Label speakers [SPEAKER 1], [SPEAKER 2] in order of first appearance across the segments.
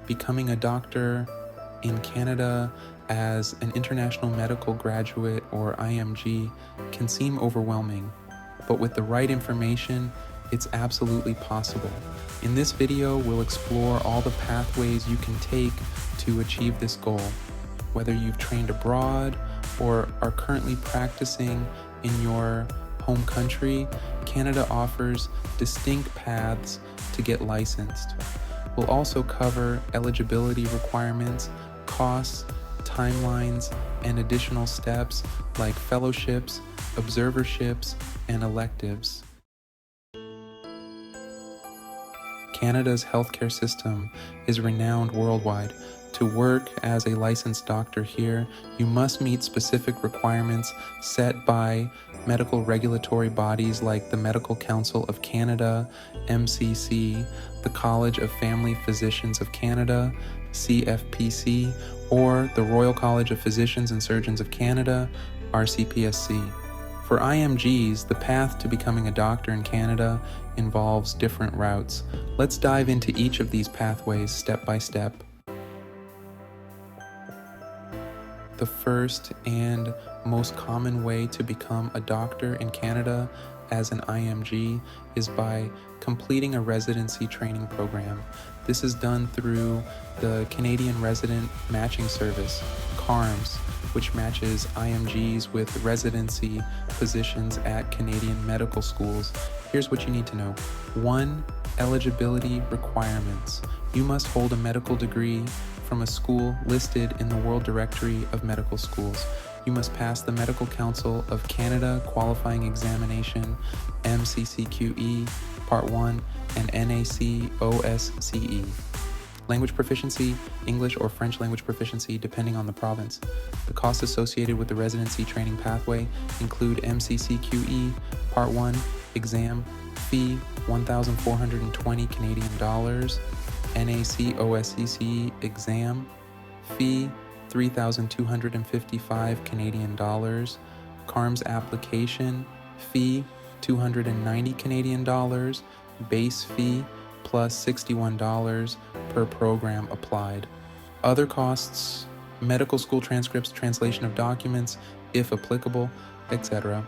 [SPEAKER 1] becoming a doctor in Canada as an international medical graduate or IMG can seem overwhelming, but with the right information, it's absolutely possible. In this video, we'll explore all the pathways you can take to achieve this goal. Whether you've trained abroad or are currently practicing in your home country, Canada offers distinct paths to get licensed. We'll also cover eligibility requirements, costs, timelines, and additional steps like fellowships, observerships, and electives. Canada's healthcare system is renowned worldwide. To work as a licensed doctor here, you must meet specific requirements set by medical regulatory bodies like the Medical Council of Canada, MCC, the College of Family Physicians of Canada, CFPC, or the Royal College of Physicians and Surgeons of Canada, RCPSC. For IMGs, the path to becoming a doctor in Canada involves different routes. Let's dive into each of these pathways step by step. The first and most common way to become a doctor in Canada as an IMG is by completing a residency training program. This is done through the Canadian Resident Matching Service, CaRMS, which matches IMGs with residency positions at Canadian medical schools. Here's what you need to know. 1. Eligibility requirements. You must hold a medical degree from a school listed in the World Directory of Medical Schools. You must pass the Medical Council of Canada Qualifying Examination, MCCQE, Part 1, and NAC OSCE. Language proficiency, English or French language proficiency, depending on the province. The costs associated with the residency training pathway include MCCQE, Part 1, exam, fee, 1,420 Canadian dollars, NAC OSCE exam, fee, 3,255 Canadian dollars, CaRMS application, fee, 290 Canadian dollars, base fee, plus $61 per program applied. Other costs, medical school transcripts, translation of documents, if applicable, etc.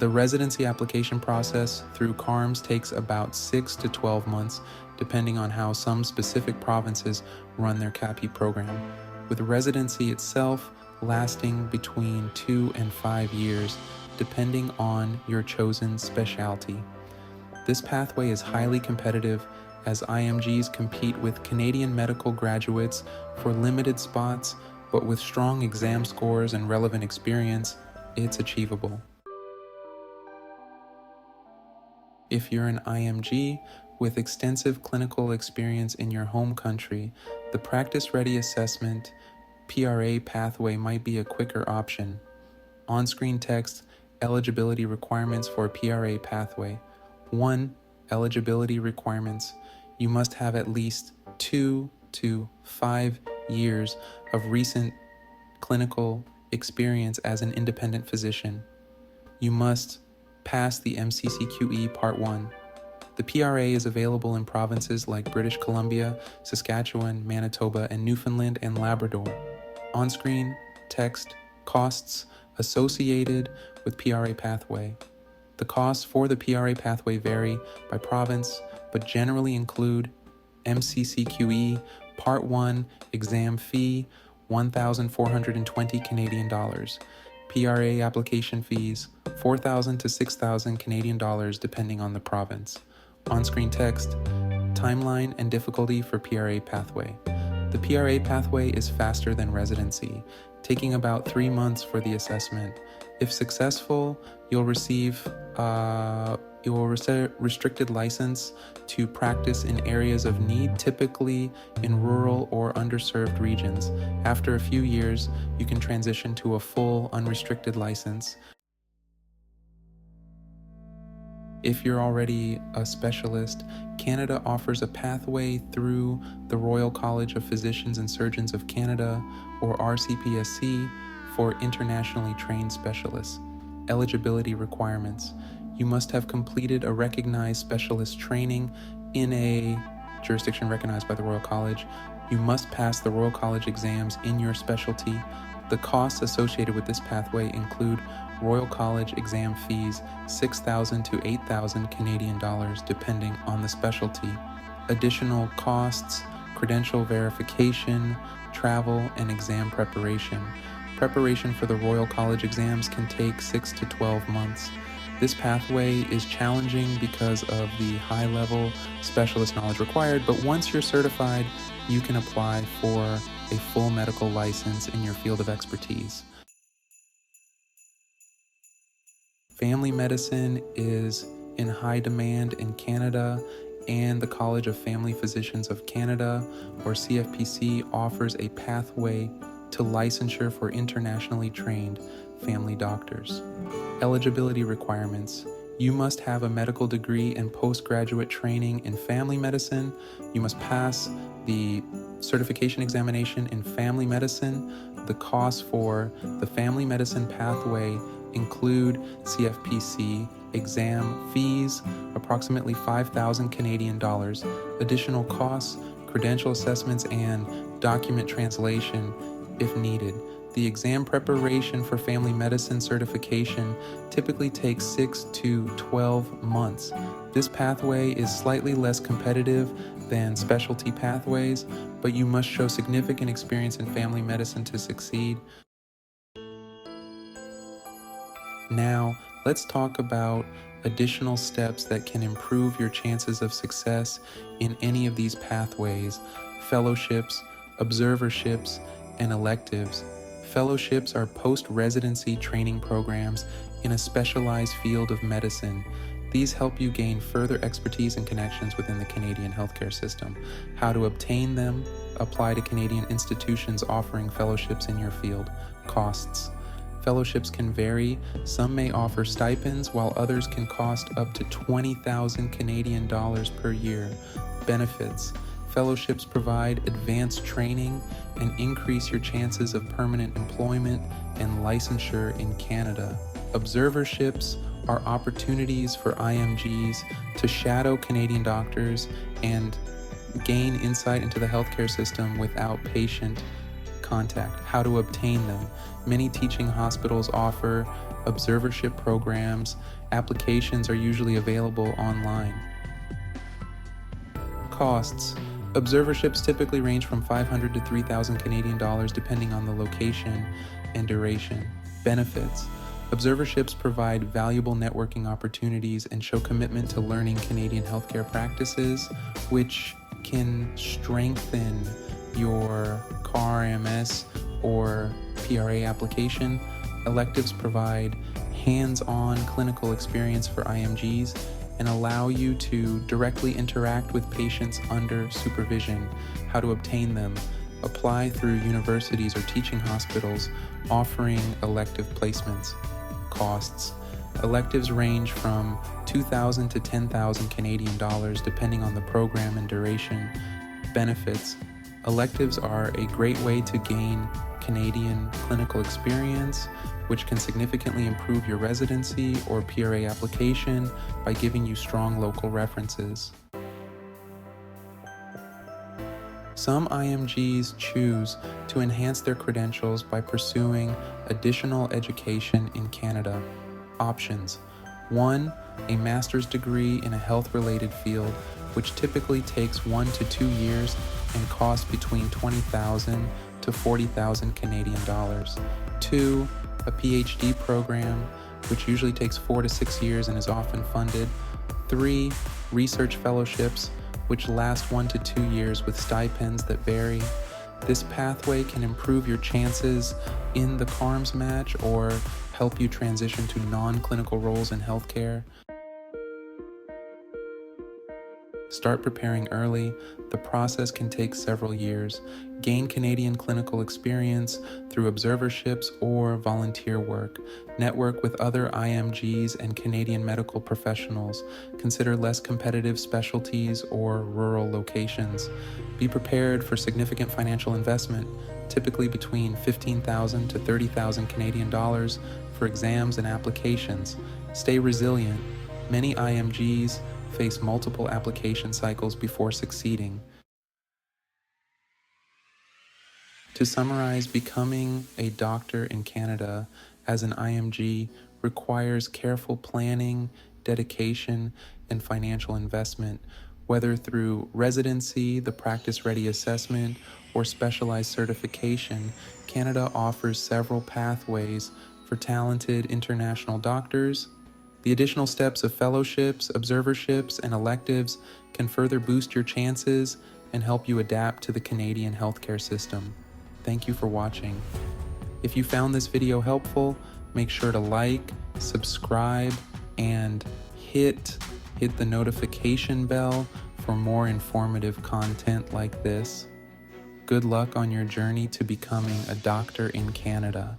[SPEAKER 1] The residency application process through CaRMS takes about 6 to 12 months, depending on how some specific provinces run their CAPI program, with residency itself lasting between 2 and 5 years, depending on your chosen specialty. This pathway is highly competitive as IMGs compete with Canadian medical graduates for limited spots, but with strong exam scores and relevant experience, it's achievable. If you're an IMG with extensive clinical experience in your home country, the Practice Ready Assessment PRA pathway might be a quicker option. On-screen text, eligibility requirements for PRA pathway. 1. Eligibility requirements. You must have at least 2 to 5 years of recent clinical experience as an independent physician. You must pass the MCCQE Part 1. The PRA is available in provinces like British Columbia, Saskatchewan, Manitoba, and Newfoundland and Labrador. On-screen text, costs associated with PRA pathway. The costs for the PRA pathway vary by province, but generally include MCCQE Part 1 exam fee, 1,420 Canadian dollars. PRA application fees, 4,000 to 6,000 Canadian dollars depending on the province. On-screen text, timeline and difficulty for PRA pathway. The PRA pathway is faster than residency, taking about 3 months for the assessment. If successful, you'll receive restricted license to practice in areas of need, typically in rural or underserved regions. After a few years, you can transition to a full unrestricted license. If you're already a specialist, Canada offers a pathway through the Royal College of Physicians and Surgeons of Canada, or RCPSC, for internationally trained specialists. Eligibility requirements. You must have completed a recognized specialist training in a jurisdiction recognized by the Royal College You must pass the Royal College exams in your specialty. The costs associated with this pathway include Royal College exam fees, $6,000 to $8,000 Canadian dollars depending on the specialty. Additional costs, credential verification, travel, and exam preparation. Preparation for the Royal College exams can take 6 to 12 months. This pathway is challenging because of the high-level specialist knowledge required, but once you're certified, you can apply for a full medical license in your field of expertise. Family medicine is in high demand in Canada, and the College of Family Physicians of Canada, or CFPC, offers a pathway to licensure for internationally trained family doctors. Eligibility requirements. You must have a medical degree and postgraduate training in family medicine. You must pass the certification examination in family medicine. The costs for the family medicine pathway include CFPC exam fees, approximately $5,000 Canadian dollars, additional costs, credential assessments, and document translation if needed. The exam preparation for family medicine certification typically takes 6 to 12 months. This pathway is slightly less competitive than specialty pathways, but you must show significant experience in family medicine to succeed. Now, let's talk about additional steps that can improve your chances of success in any of these pathways: fellowships, observerships, and electives. Fellowships are post-residency training programs in a specialized field of medicine. These help you gain further expertise and connections within the Canadian healthcare system. How to obtain them: apply to Canadian institutions offering fellowships in your field. Costs. Fellowships can vary. Some may offer stipends, while others can cost up to $20,000 Canadian dollars per year. Benefits. Fellowships provide advanced training and increase your chances of permanent employment and licensure in Canada. Observerships are opportunities for IMGs to shadow Canadian doctors and gain insight into the healthcare system without patient contact. How to obtain them. Many teaching hospitals offer observership programs. Applications are usually available online. Costs. Observerships typically range from $500 to $3,000 Canadian dollars depending on the location and duration. Benefits. Observerships provide valuable networking opportunities and show commitment to learning Canadian healthcare practices, which can strengthen your CaRMS or PRA application. Electives provide hands-on clinical experience for IMGs and allow you to directly interact with patients under supervision. How to obtain them. Apply through universities or teaching hospitals offering elective placements. Costs. Electives range from $2,000 to $10,000 Canadian dollars depending on the program and duration. Benefits. Electives are a great way to gain Canadian clinical experience, which can significantly improve your residency or PRA application by giving you strong local references. Some IMGs choose to enhance their credentials by pursuing additional education in Canada. Options: 1. A master's degree in a health-related field, which typically takes 1 to 2 years and costs between $20,000 to $40,000 Canadian dollars. 2. A PhD program, which usually takes 4 to 6 years and is often funded. 3. Research fellowships, which last 1 to 2 years with stipends that vary. This pathway can improve your chances in the CaRMS match or help you transition to non-clinical roles in healthcare. Start preparing early. The process can take several years. Gain Canadian clinical experience through observerships or volunteer work. Network with other IMGs and Canadian medical professionals. Consider less competitive specialties or rural locations. Be prepared for significant financial investment, typically between $15,000 to $30,000 Canadian dollars for exams and applications. Stay resilient. Many IMGs face multiple application cycles before succeeding. To summarize, becoming a doctor in Canada as an IMG requires careful planning, dedication, and financial investment, whether through residency, the practice ready assessment, or specialized certification. Canada offers several pathways for talented international doctors. The additional steps of fellowships, observerships, and electives can further boost your chances and help you adapt to the Canadian healthcare system. Thank you for watching. If you found this video helpful, make sure to like, subscribe, and hit the notification bell for more informative content like this. Good luck on your journey to becoming a doctor in Canada.